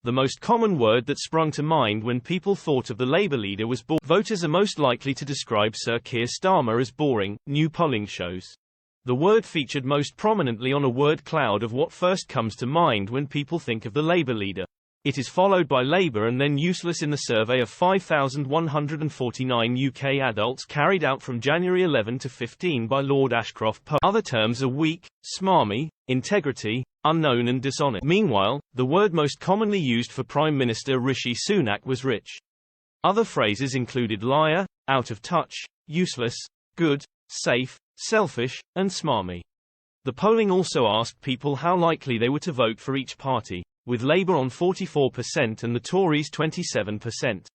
The most common word that sprung to mind when people thought of the Labour leader was boring. Voters are most likely to describe Sir Keir Starmer as boring, new polling shows. The word featured most prominently on a word cloud of what first comes to mind when people think of the Labour leader. It is followed by Labour and then useless in the survey of 5,149 UK adults carried out from January 11 to 15 by Lord Ashcroft poll. Other terms are weak, smarmy, integrity, unknown and dishonest. Meanwhile, the word most commonly used for Prime Minister Rishi Sunak was rich. Other phrases included liar, out of touch, useless, good, safe, selfish, and smarmy. The polling also asked people how likely they were to vote for each party, with Labour on 44% and the Tories 27%.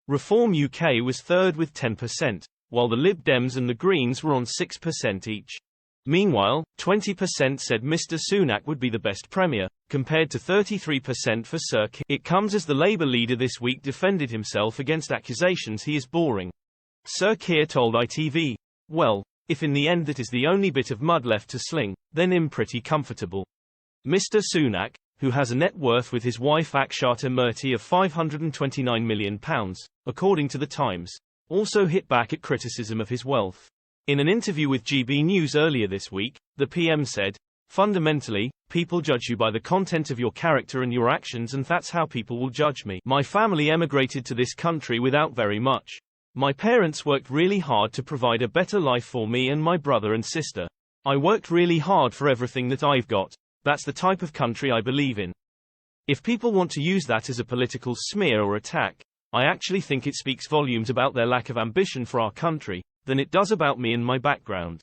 Reform UK was third with 10%, while the Lib Dems and the Greens were on 6% each. Meanwhile, 20% said Mr Sunak would be the best premier, compared to 33% for Sir Keir. It comes as the Labour leader this week defended himself against accusations he is boring. Sir Keir told ITV, "Well, if in the end that is the only bit of mud left to sling, then I'm pretty comfortable." Mr Sunak, who has a net worth with his wife Akshata Murthy of £529 million, according to The Times, also hit back at criticism of his wealth. In an interview with GB News earlier this week, the PM said, "Fundamentally, people judge you by the content of your character and your actions, and that's how people will judge me. My family emigrated to this country without very much. My parents worked really hard to provide a better life for me and my brother and sister. I worked really hard for everything that I've got. That's the type of country I believe in. If people want to use that as a political smear or attack, I actually think it speaks volumes about their lack of ambition for our country, than it does about me and my background."